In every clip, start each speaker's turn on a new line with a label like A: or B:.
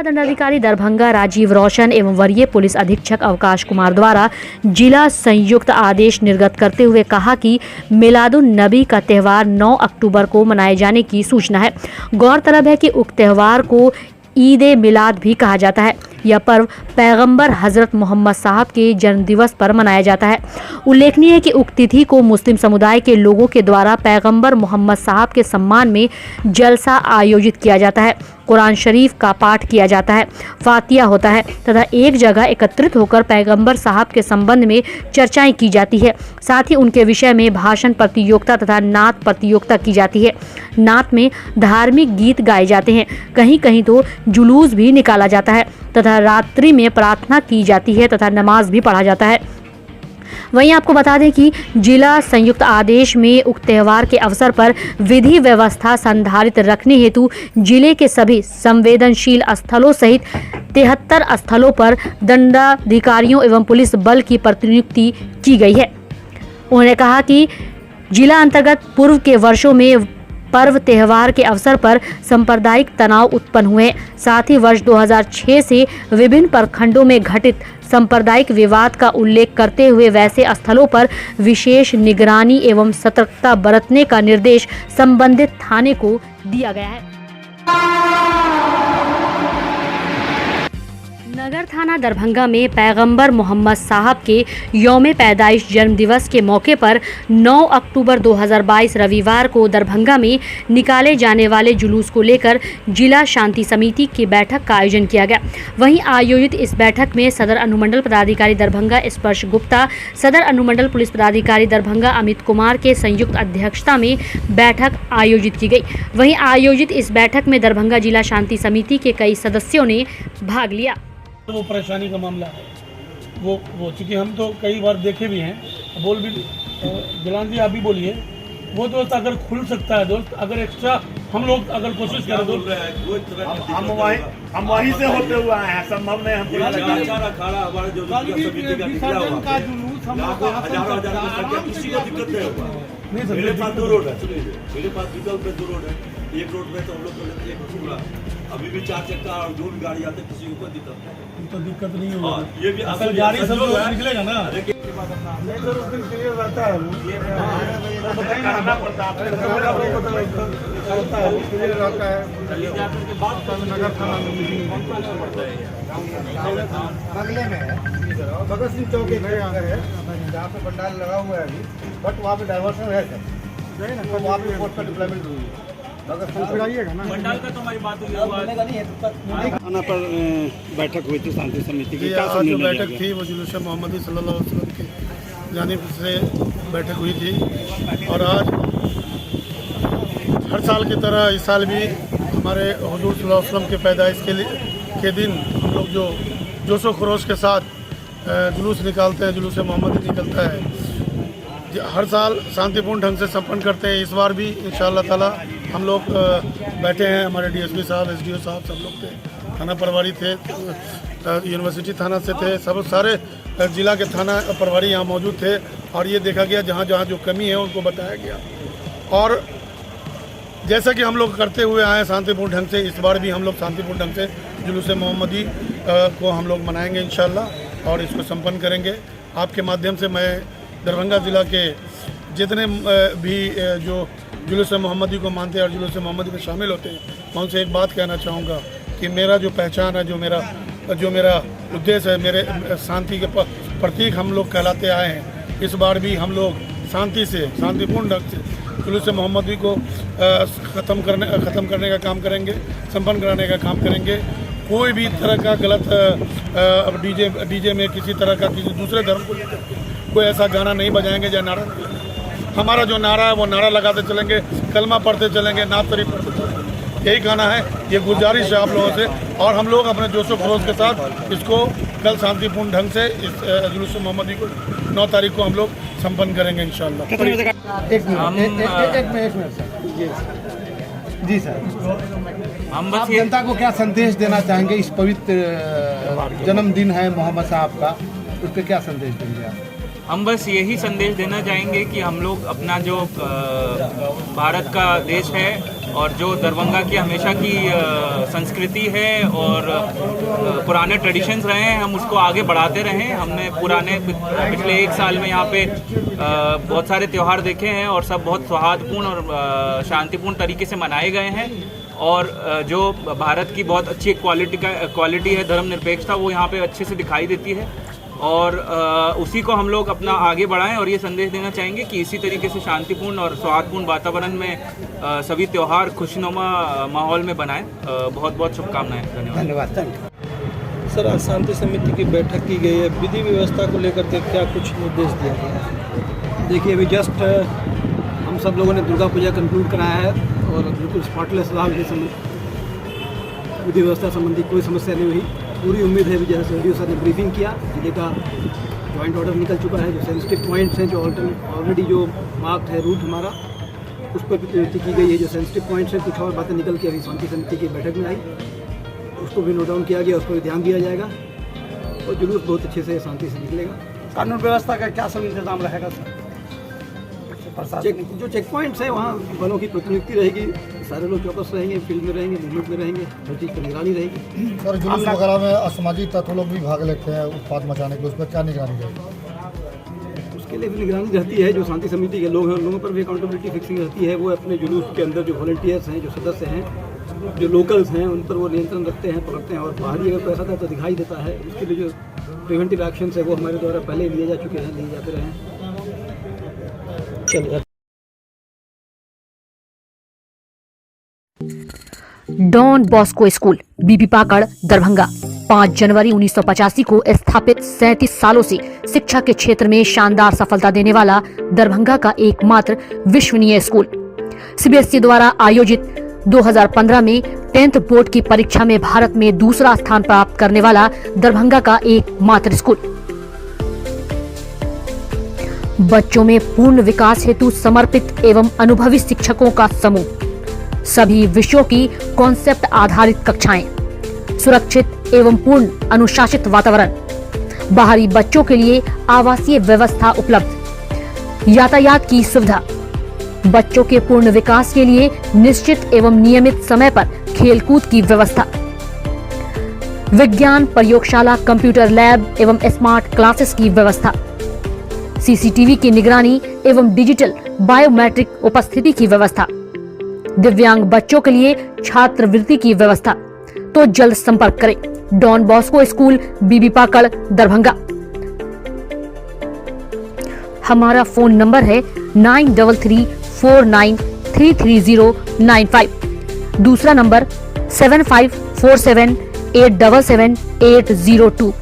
A: दंडाधिकारी दरभंगा राजीव रोशन एवं वरीय पुलिस अधीक्षक अवकाश कुमार द्वारा जिला संयुक्त आदेश निर्गत करते हुए कहा कि मिलादुन नबी का त्यौहार 9 अक्टूबर को मनाए जाने की सूचना है। गौरतलब है कि उक्त त्यौहार को ईद ए मिलाद भी कहा जाता है। यह पर्व पैगंबर हजरत मोहम्मद साहब के जन्मदिवस पर मनाया जाता है। उल्लेखनीय है कि उक्त तिथि को मुस्लिम समुदाय के लोगों के द्वारा पैगंबर मोहम्मद साहब के सम्मान में जलसा आयोजित किया जाता है, कुरान शरीफ का पाठ किया जाता है, फातिया होता है तथा एक जगह एकत्रित होकर पैगंबर साहब के संबंध में चर्चाएं की जाती है। साथ ही उनके विषय में भाषण प्रतियोगिता तथा नात प्रतियोगिता की जाती है। नात में धार्मिक गीत गाए जाते हैं, कहीं कहीं तो जुलूस भी निकाला जाता है तथा रात्रि में प्रार्थना की जाती है तथा नमाज भी पढ़ा जाता है। वहीं आपको बता दें कि जिला संयुक्त आदेश में उक्त त्यौहार के अवसर पर विधि व्यवस्था संधारित रखने हेतु जिले के सभी संवेदनशील स्थलों सहित 73 स्थलों पर दंडाधिकारियों एवं पुलिस बल की प्रतिनियुक्ति की गई है। उन्होंने कहा कि जिला अंतर्गत पूर्व के वर्षों में पर्व त्यौहार के अवसर पर सांप्रदायिक तनाव उत्पन्न हुए। साथ ही वर्ष 2006 से विभिन्न प्रखंडों में घटित सांप्रदायिक विवाद का उल्लेख करते हुए वैसे स्थलों पर विशेष निगरानी एवं सतर्कता बरतने का निर्देश संबंधित थाने को दिया गया है। नगर थाना दरभंगा में पैगंबर मोहम्मद साहब के यौम पैदाइश जन्मदिवस के मौके पर 9 अक्टूबर 2022 रविवार को दरभंगा में निकाले जाने वाले जुलूस को लेकर जिला शांति समिति की बैठक का आयोजन किया गया। वहीं आयोजित इस बैठक में सदर अनुमंडल पदाधिकारी दरभंगा स्पर्श गुप्ता, सदर अनुमंडल पुलिस पदाधिकारी दरभंगा अमित कुमार के संयुक्त अध्यक्षता में बैठक आयोजित की गई। वहीं आयोजित इस बैठक में दरभंगा जिला शांति समिति के कई सदस्यों ने भाग लिया।
B: वो परेशानी का मामला है वो चूँकि हम तो कई बार देखे भी हैं, बोल भी गिलान जी आप भी बोलिए, वो दोस्त अगर खुल सकता है दोस्त, अगर एक्स्ट्रा हम लोग अगर कोशिश करें दोस्त,
C: हम वहीं से होते हुए आए हैं, संभव नहीं हमको किसी को दिक्कत नहीं होगा। मेरे पास 2 रोड है, मेरे पास विकल्प में 2 रोड है, एक रोड में तो हम लोग पूरा अभी भी 4 चक्का और 2 गाड़ी आते, किसी को कोई दिक्कत नहीं,
B: तो दिक्कत नहीं होगा।
C: ये भी
B: असल गाड़ी सब लोग निकलेगा ना, रहता है करना पड़ता है, नगर थाना बगले में भगत सिंह चौक के जहाँ पे पंडाल लगा हुआ है अभी, बट वहाँ पे डाइवर्सन है सर, वहाँ पे फोर्स का डिप्लॉयमेंट हुई है। मंडल का तो हमारी बात हुई थाना पर बैठक हुई थी शांति समिति की। आज जो बैठक थी वो जुलूस मोहम्मदी सल्लल्लाहु अलैहि वसल्लम की जानिब से बैठक हुई थी और आज हर साल की तरह इस साल भी हमारे हुजूर सल्लल्लाहु अलैहि वसल्लम के पैदाइश के दिन हम लोग जो जोशो खरोश के साथ जुलूस निकालते हैं, जुलूस मोहम्मदी निकलता है, हर साल शांतिपूर्ण ढंग से संपन्न करते हैं। इस बार भी इंशाअल्लाह ताला हम लोग बैठे हैं, हमारे डीएसपी साहब, एसडीओ साहब सब लोग थे, थाना प्रभारी थे, यूनिवर्सिटी थाना से थे, सब सारे जिला के थाना प्रभारी यहाँ मौजूद थे और ये देखा गया जहाँ जहाँ जो कमी है उनको बताया गया। और जैसा कि हम लोग करते हुए आए शांतिपूर्ण ढंग से, इस बार भी हम लोग शांतिपूर्ण ढंग से जुलूस मोहम्मदी को हम लोग मनाएंगे इंशाअल्लाह और इसको संपन्न करेंगे। आपके माध्यम से मैं दरभंगा ज़िला के जितने भी जो जुलूस मोहम्मदी को मानते हैं और जुलूस मोहम्मदी में शामिल होते हैं, मैं उनसे एक बात कहना चाहूँगा कि मेरा जो पहचान है, जो मेरा उद्देश्य है, मेरे शांति के प्रतीक हम लोग कहलाते आए हैं। इस बार भी हम लोग शांति से, शांतिपूर्ण ढंग से जुलूस मोहम्मदी को ख़त्म करने का काम करेंगे, संपन्न कराने का काम करेंगे। कोई भी तरह का गलत डीजे में किसी तरह का किसी दूसरे धर्म को लेकर कोई ऐसा गाना नहीं बजाएंगे या नारा नहीं लगाएंगे। हमारा जो नारा है वो नारा लगाते चलेंगे, कलमा पढ़ते चलेंगे, नात शरीफ पढ़ते चलेंगे, यही गाना है। ये गुजारिश है आप लोगों से और हम लोग अपने जोशो खरोश के साथ इसको कल शांतिपूर्ण ढंग से इस जुलूस मोहम्मदी को 9 तारीख को हम लोग संपन्न करेंगे इंशाअल्लाह। एक मिनट जी सर, हम आप जनता को क्या संदेश देना चाहेंगे? इस पवित्र जन्मदिन है मोहम्मद साहब का, उस पर क्या संदेश देंगे आप?
D: हम बस यही संदेश देना चाहेंगे कि हम लोग अपना जो भारत का देश है और जो दरभंगा की हमेशा की संस्कृति है और पुराने ट्रेडिशंस रहे हैं, हम उसको आगे बढ़ाते रहें। हमने पिछले 1 साल में यहाँ पे बहुत सारे त्यौहार देखे हैं और सब बहुत सौहार्दपूर्ण और शांतिपूर्ण तरीके से मनाए गए हैं। और जो भारत की बहुत अच्छी क्वालिटी है धर्मनिरपेक्षता, वो यहाँ पे अच्छे से दिखाई देती है। और उसी को हम लोग अपना आगे बढ़ाएं और ये संदेश देना चाहेंगे कि इसी तरीके से शांतिपूर्ण और सौहार्दपूर्ण वातावरण में सभी त्यौहार खुशनुमा माहौल में बनाएं। बहुत बहुत शुभकामनाएं। धन्यवाद।
E: सर, आज शांति समिति की बैठक की गई है, विधि व्यवस्था को लेकर के क्या कुछ निर्देश दिया गया है?
F: देखिए, अभी जस्ट हम सब लोगों ने दुर्गा पूजा कंक्लूड कराया है और बिल्कुल स्पॉटलेस रहा। विधि व्यवस्था संबंधी कोई समस्या नहीं हुई। पूरी उम्मीद है, जैसे डी सर ने ब्रीफिंग किया, जिले का जॉइंट ऑर्डर निकल चुका है। जो सेंसिटिव पॉइंट्स हैं, जो ऑलरेडी जो मार्क्ड है रूट हमारा, उस पर भी प्रवृत्ति की गई है। जो सेंसिटिव पॉइंट्स हैं, कुछ और बातें निकल के अभी शांति समिति की बैठक में आई, उसको भी नोट डाउन किया गया, उस पर भी ध्यान दिया जाएगा और जुलूस बहुत अच्छे से शांति से निकलेगा।
E: कानून व्यवस्था का क्या सब इंतजाम रहेगा सर?
F: जो चेक पॉइंट्स हैं, वहाँ बलों की प्रतिनियुक्ति रहेगी, सारे लोग चौकस रहेंगे, फील्ड में रहेंगे, मूवमेंट में रहेंगे, हर चीज़ पर निगरानी रहेगी।
B: सर, जुलूस वगैरह में असामाजिक तत्व लोग भी भाग लेते हैं उत्पात मचाने के लिए, उस पर क्या निगरानी रहेगी?
F: उसके लिए भी निगरानी रहती है। जो शांति समिति के लोग हैं, उन लोगों पर भी अकाउंटेबिलिटी फिक्सिंग रहती है। वो अपने जुलूस के अंदर जो वॉलंटियर्स हैं, जो सदस्य हैं, जो लोकल्स हैं, उन पर वो नियंत्रण रखते हैं, पकड़ते हैं। और बाहरी अगर कोई ऐसा था तो दिखाई देता है। उसके लिए जो प्रिवेंटिव एक्शंस है, वो हमारे द्वारा पहले लिए जा चुके हैं, लिए जाते रहे हैं।
E: चलिए।
A: डॉन बॉस्को स्कूल, बीबी पाकड़, दरभंगा। 5 जनवरी 1985 को स्थापित 37 सालों से शिक्षा के क्षेत्र में शानदार सफलता देने वाला दरभंगा का एकमात्र विश्वसनीय स्कूल। सीबीएसई द्वारा आयोजित 2015 में 10th बोर्ड की परीक्षा में भारत में दूसरा स्थान प्राप्त करने वाला दरभंगा का एकमात्र स्कूल। बच्चों में पूर्ण विकास हेतु समर्पित एवं अनुभवी शिक्षकों का समूह, सभी विषयों की कॉन्सेप्ट आधारित कक्षाएं, सुरक्षित एवं पूर्ण अनुशासित वातावरण, बाहरी बच्चों के लिए आवासीय व्यवस्था उपलब्ध, यातायात की सुविधा, बच्चों के पूर्ण विकास के लिए निश्चित एवं नियमित समय पर खेलकूद की व्यवस्था, विज्ञान प्रयोगशाला, कंप्यूटर लैब एवं स्मार्ट क्लासेस की व्यवस्था, सीसीटीवी की निगरानी एवं डिजिटल बायोमेट्रिक उपस्थिति की व्यवस्था, दिव्यांग बच्चों के लिए छात्रवृत्ति की व्यवस्था। तो जल्द संपर्क करें। डॉन बॉस्को स्कूल, बीबी पाकड़, दरभंगा। हमारा फोन नंबर है 9334933095। दूसरा नंबर 7547877802।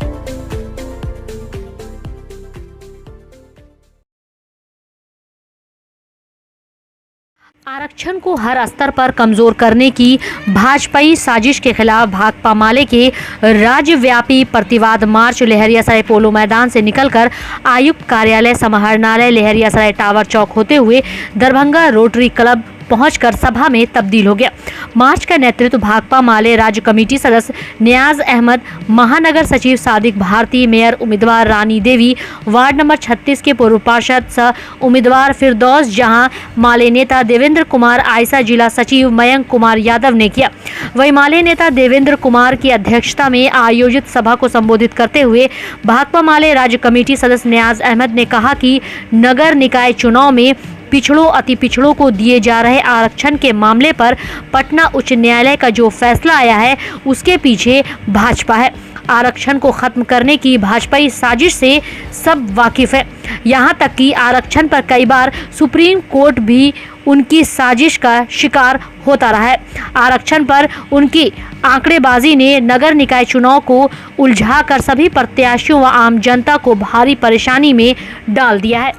A: आरक्षण को हर स्तर पर कमजोर करने की भाजपाई साजिश के खिलाफ भाकपा माले के राज्यव्यापी प्रतिवाद मार्च लहरियासराय पोलो मैदान से निकलकर आयुक्त कार्यालय समाहरणालय लहरियासराय टावर चौक होते हुए दरभंगा रोटरी क्लब पहुंचकर सभा में तब्दील हो गया। मार्च का नेतृत्व भाकपा माले राज्य कमेटी सदस्य नियाज अहमद, महानगर सचिव सादिक भारती, मेयर उम्मीदवार रानी देवी, वार्ड नंबर 36 के पूर्व पार्षद सह उम्मीदवार फिरदौस जहां, माले नेता देवेंद्र कुमार, आयसा जिला सचिव मयंक कुमार यादव ने किया। वहीं माले नेता देवेंद्र कुमार की अध्यक्षता में आयोजित सभा को संबोधित करते हुए भाकपा माले राज्य कमेटी सदस्य नियाज अहमद ने कहा कि नगर निकाय चुनाव में पिछड़ों अति पिछड़ों को दिए जा रहे आरक्षण के मामले पर पटना उच्च न्यायालय का जो फैसला आया है उसके पीछे भाजपा है। आरक्षण को खत्म करने की भाजपाई साजिश से सब वाकिफ है। यहाँ तक कि आरक्षण पर कई बार सुप्रीम कोर्ट भी उनकी साजिश का शिकार होता रहा है। आरक्षण पर उनकी आंकड़ेबाजी ने नगर निकाय चुनाव को उलझाकर सभी प्रत्याशियों व आम जनता को भारी परेशानी में डाल दिया है।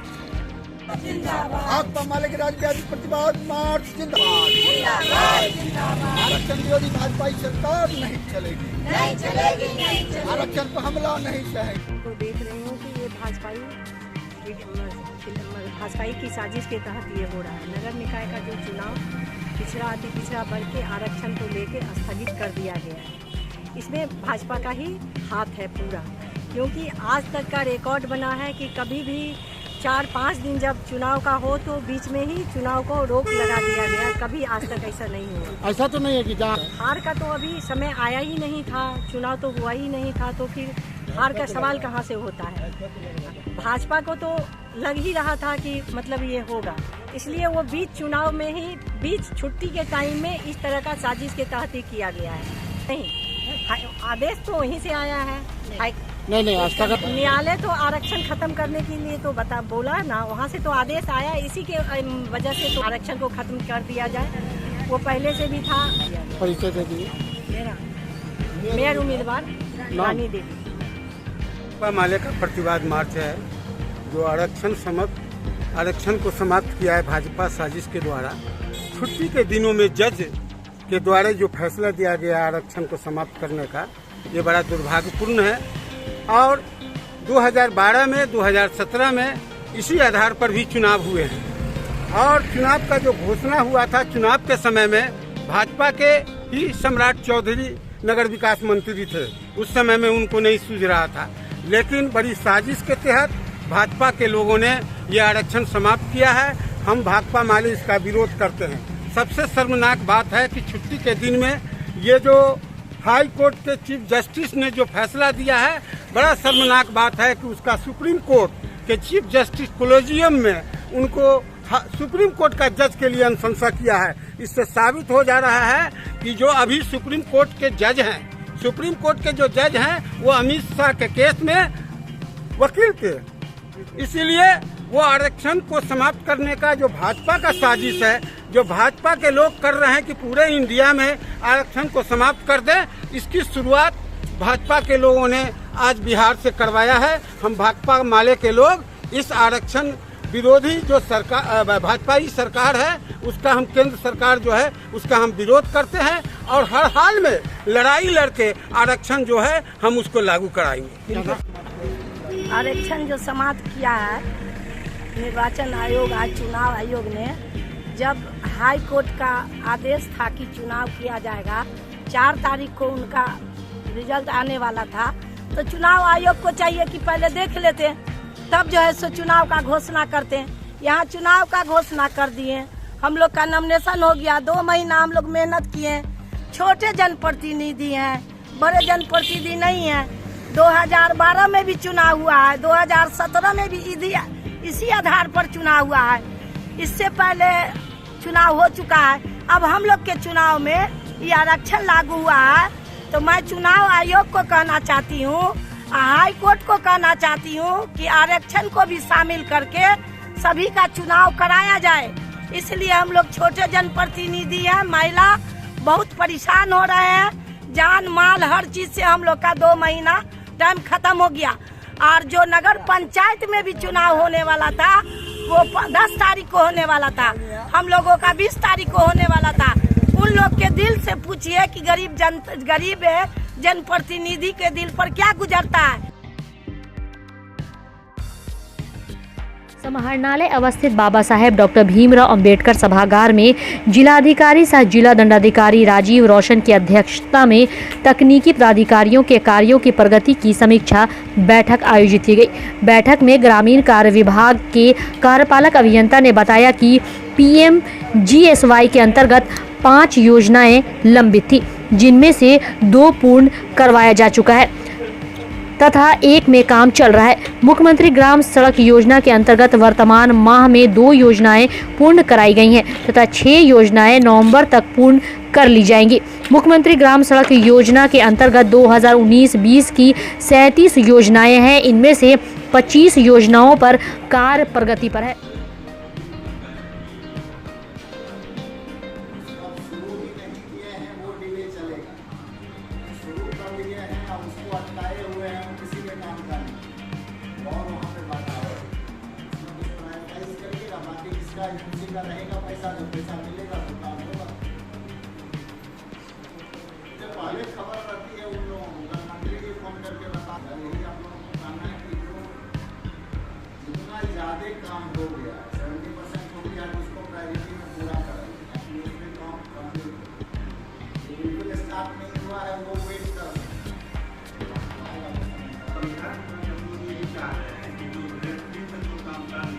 G: भाकपा माले के राज्यव्यापी प्रतिवाद मार्च जिंदाबाद। आरक्षण विरोधी भाजपाई सरकार नहीं चलेगी। आरक्षण पर हमला नहीं सहेगी।
H: तो देख रहे हो कि ये भाजपाई की साजिश के तहत ये हो रहा है। नगर निकाय का जो चुनाव पिछड़ा अति पिछड़ा बढ़ के आरक्षण को लेकर स्थगित कर दिया गया है। इसमें भाजपा का ही हाथ है पूरा, क्योंकि आज तक का रिकॉर्ड बना है कि कभी भी 4-5 दिन जब चुनाव का हो तो बीच में ही चुनाव को रोक लगा दिया गया। कभी आज तक ऐसा नहीं हुआ।
B: ऐसा तो नहीं है कि जहाँ
H: हार का तो अभी समय आया ही नहीं था, चुनाव तो हुआ ही नहीं था, तो फिर हार का सवाल कहाँ से होता है। भाजपा को तो लग ही रहा था कि मतलब ये होगा, इसलिए वो बीच चुनाव में ही बीच छुट्टी के टाइम में इस तरह का साजिश के तहत ही किया गया है। नहीं, आदेश तो वहीं से आया है।
B: नहीं आस्था का
H: न्यायालय तो आरक्षण खत्म करने के लिए तो बोला ना, वहाँ से तो आदेश आया, इसी के वजह से तो आरक्षण को खत्म कर दिया जाए। वो पहले से भी था।
B: परिचय दे दिए।
H: मेयर उम्मीदवार रानी देवी।
I: माले का प्रतिवाद मार्च है जो आरक्षण को समाप्त किया है भाजपा साजिश के द्वारा। छुट्टी के दिनों में जज के द्वारा जो फैसला दिया गया आरक्षण को समाप्त करने का, ये बड़ा दुर्भाग्यपूर्ण है। और 2012 में 2017 में इसी आधार पर भी चुनाव हुए हैं और चुनाव का जो घोषणा हुआ था, चुनाव के समय में भाजपा के ही सम्राट चौधरी नगर विकास मंत्री थे। उस समय में उनको नहीं सूझ रहा था, लेकिन बड़ी साजिश के तहत भाजपा के लोगों ने ये आरक्षण समाप्त किया है। हम भाकपा माले इसका विरोध करते हैं। सबसे शर्मनाक बात है कि छुट्टी के दिन में ये जो हाई कोर्ट के चीफ जस्टिस ने जो फैसला दिया है, बड़ा शर्मनाक बात है कि उसका सुप्रीम कोर्ट के चीफ जस्टिस कोलेजियम में उनको सुप्रीम कोर्ट का जज के लिए अनुशंसा किया है। इससे साबित हो जा रहा है कि जो अभी सुप्रीम कोर्ट के जज हैं, सुप्रीम कोर्ट के जो जज हैं वो अमित शाह के केस में वकील थे। इसीलिए वो आरक्षण को समाप्त करने का जो भाजपा का साजिश है, जो भाजपा के लोग कर रहे हैं कि पूरे इंडिया में आरक्षण को समाप्त कर दें, इसकी शुरुआत भाजपा के लोगों ने आज बिहार से करवाया है। हम भाकपा माले के लोग इस आरक्षण विरोधी जो सरकार भाजपा ही सरकार है, उसका हम केंद्र सरकार जो है उसका हम विरोध करते हैं और हर हाल में लड़ाई लड़के आरक्षण जो है हम उसको लागू कराएंगे।
H: आरक्षण जो समाप्त किया है निर्वाचन आयोग, आज चुनाव आयोग ने, जब हाई कोर्ट का आदेश था कि चुनाव किया जाएगा, 4 तारीख को उनका रिजल्ट आने वाला था, तो चुनाव आयोग को चाहिए कि पहले देख लेते, तब जो है सो चुनाव का घोषणा करते। यहाँ चुनाव का घोषणा कर दिए, हम लोग का नॉमिनेशन हो गया, 2 महीना हम लोग मेहनत किए। छोटे जनप्रतिनिधि हैं, बड़े जनप्रतिनिधि नहीं है। 2012 में भी चुनाव हुआ है, 2017 में भी इसी आधार पर चुनाव हुआ है, इससे पहले चुनाव हो चुका है। अब हम लोग के चुनाव में ये आरक्षण लागू हुआ है, तो मैं चुनाव आयोग को कहना चाहती हूँ, हाई कोर्ट को कहना चाहती हूँ कि आरक्षण को भी शामिल करके सभी का चुनाव कराया जाए। इसलिए हम लोग छोटे जनप्रतिनिधि हैं, महिला बहुत परेशान हो रहे हैं, जान माल हर चीज से हम लोग का 2 महीना टाइम खत्म हो गया। और जो नगर पंचायत में भी चुनाव होने वाला था वो 10 तारीख को होने वाला था, हम लोगों का 20 तारीख को होने वाला था। उन लोग के दिल से पूछिए कि गरीब जनप्रतिनिधि के दिल पर क्या गुजरता है।
A: समाहरणालय अवस्थित बाबा साहेब डॉक्टर भीमराव अंबेडकर सभागार में जिलाधिकारी सह जिला दंडाधिकारी राजीव रोशन की अध्यक्षता में तकनीकी पदाधिकारियों के कार्यों की प्रगति की समीक्षा बैठक आयोजित की गई। बैठक में ग्रामीण कार्य विभाग के कार्यपालक अभियंता ने बताया कि PMGSY के अंतर्गत 5 योजनाएं लंबित थी, जिनमें से 2 पूर्ण करवाया जा चुका है तथा 1 में काम चल रहा है। मुख्यमंत्री ग्राम सड़क योजना के अंतर्गत वर्तमान माह में 2 योजनाएं पूर्ण कराई गई हैं तथा 6 योजनाएं नवंबर तक पूर्ण कर ली जाएंगी। मुख्यमंत्री ग्राम सड़क योजना के अंतर्गत 2019-20 की 37 योजनाएं हैं, इनमें से 25 योजनाओं पर कार्य प्रगति पर है।
G: रहेगा पैसा, जो पैसा मिलेगा तो काम होगा। जब पहले खबर रहती है उन लोगों को मंत्री जी फोन करके बता, यही आप लोगों को कहना है कि जो जितना ज़्यादा काम हो गया 70% हो गया, उसको प्रायोरिटी में पूरा करेंगे। उसमें काम बिल्कुल स्टार्ट नहीं हुआ है, वो वेट कर काम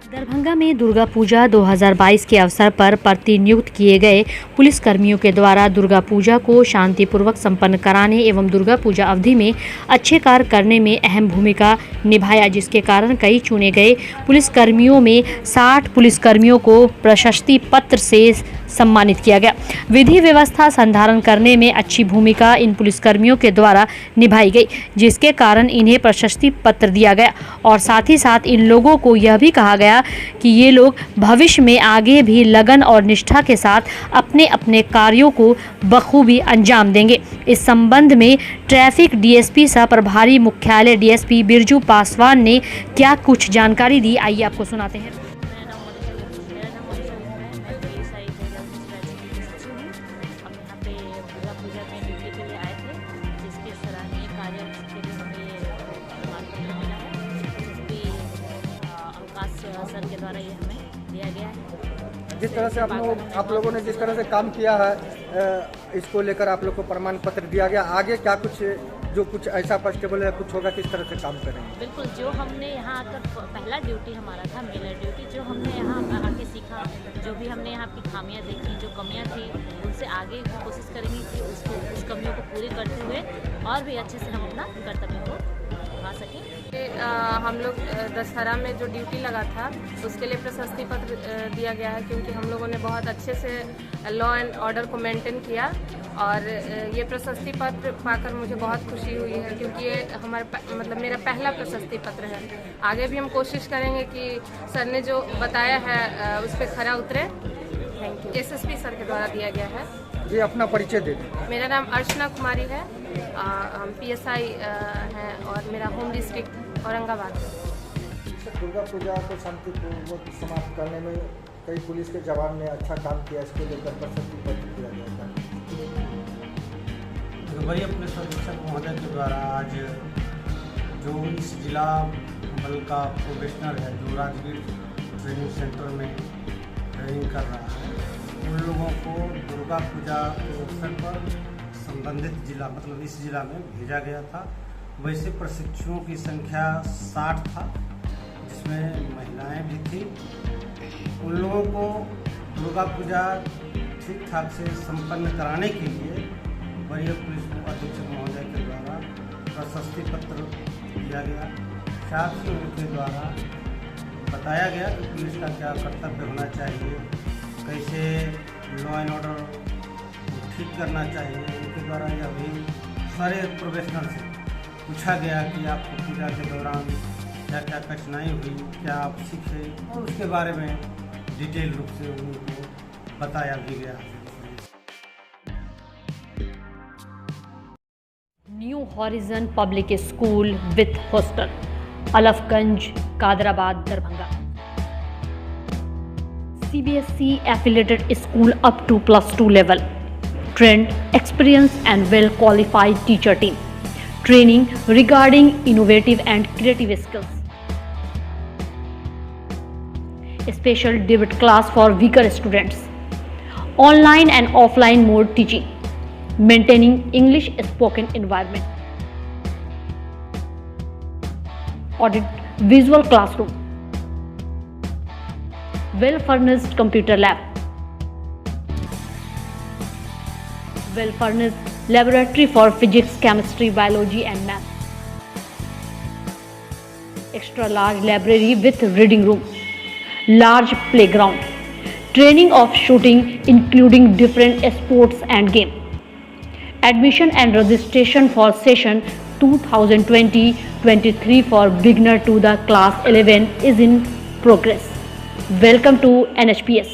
A: दरभंगा में दुर्गा पूजा 2022 के अवसर पर प्रतिनियुक्त किए गए पुलिस कर्मियों के द्वारा दुर्गा पूजा को शांतिपूर्वक संपन्न कराने एवं दुर्गा पूजा अवधि में अच्छे कार्य करने में अहम भूमिका निभाया, जिसके कारण कई चुने गए पुलिस कर्मियों में 60 पुलिस कर्मियों को प्रशस्ति पत्र से सम्मानित किया गया। विधि व्यवस्था संधारण करने में अच्छी भूमिका इन पुलिसकर्मियों के द्वारा निभाई गई, जिसके कारण इन्हें प्रशस्ति पत्र दिया गया और साथ ही साथ इन लोगों को यह भी कहा गया कि ये लोग भविष्य में आगे भी लगन और निष्ठा के साथ अपने अपने कार्यों को बखूबी अंजाम देंगे। इस संबंध में ट्रैफिक डीएसपी सह प्रभारी मुख्यालय डीएसपी बिरजू पासवान ने क्या कुछ जानकारी दी, आइए आपको सुनाते हैं।
J: सर के द्वारा ये हमें दिया गया है।
F: जिस तरह से आप लोगों ने जिस तरह से काम किया है, इसको लेकर आप लोग को प्रमाण पत्र दिया गया। आगे क्या कुछ जो कुछ ऐसा कॉन्स्टेबल है कुछ होगा, किस तरह से काम करेंगे?
J: बिल्कुल, जो हमने यहाँ आकर पहला ड्यूटी हमारा था मेलर ड्यूटी, जो हमने यहाँ आके सीखा, जो भी हमने यहाँ की खामियाँ देखी, जो कमियाँ थी उनसे आगे की कोशिश करेंगे कि उस कमियों को पूरी करते हुए और भी अच्छे से हम अपना कर्तव्य को निभा सकें।
K: हम लोग दशहरा में जो ड्यूटी लगा था उसके लिए प्रशस्ति पत्र दिया गया है, क्योंकि हम लोगों ने बहुत अच्छे से लॉ एंड ऑर्डर को मेंटेन किया और ये प्रशस्ति पत्र पाकर मुझे बहुत खुशी हुई है, क्योंकि ये मतलब मेरा पहला प्रशस्ति पत्र है। आगे भी हम कोशिश करेंगे कि सर ने जो बताया है उस पर खरा उतरे। Thank you. एसएसपी सर के द्वारा दिया गया है।
F: जी, अपना परिचय दे दें।
K: मेरा नाम अर्चना कुमारी है, हम PSI हैं और मेरा होम डिस्ट्रिक्ट औरंगाबाद है।
F: दुर्गा पूजा को शांतिपूर्वक समाप्त करने में कई पुलिस के जवान ने अच्छा काम किया, इसको लेकर प्रशस्ति पत्र दिया गया था।
I: वही अपने अधीक्षक महोदय के द्वारा आज जो इस जिला बल का प्रोबेशनर है, जो राजगीर ट्रेनिंग सेंटर में ट्रेनिंग कर रहा है, उन लोगों को दुर्गा पूजा के अवसर पर संबंधित जिला मतलब इस जिला में भेजा गया था। वैसे प्रशिक्षुओं की संख्या 60 था, जिसमें महिलाएं भी थी। उन लोगों को दुर्गा पूजा ठीक ठाक से संपन्न कराने के लिए वरीय पुलिस अधीक्षक महोदय के द्वारा प्रशस्ति पत्र दिया गया। साथ ही उनके द्वारा बताया गया कि पुलिस का क्या कर्तव्य होना चाहिए, कैसे लॉ एंड ऑर्डर ठीक करना चाहिए। उनके द्वारा यह भी सारे प्रोफेशनल से पूछा गया कि आपको पूजा के दौरान क्या क्या कठिनाई हुई, क्या आप सीखे, और उसके बारे में डिटेल रूप से उनको बताया भी गया।
A: New horizon public school with hostel, Alafganj, Kadrabad, Darbhanga. CBSE affiliated school up to +2 level. Trained, experienced and well qualified teacher team. Training regarding innovative and creative skills. Special debit class for weaker students. Online and offline mode teaching. Maintaining English spoken environment. Audit visual classroom. Well furnished computer lab. Well furnished laboratory for physics, chemistry, biology and math. Extra large library with reading room. Large playground. Training of shooting including different sports and game. Admission and registration for session 2020-23 for beginner to the class 11 is in progress. Welcome to NHPS.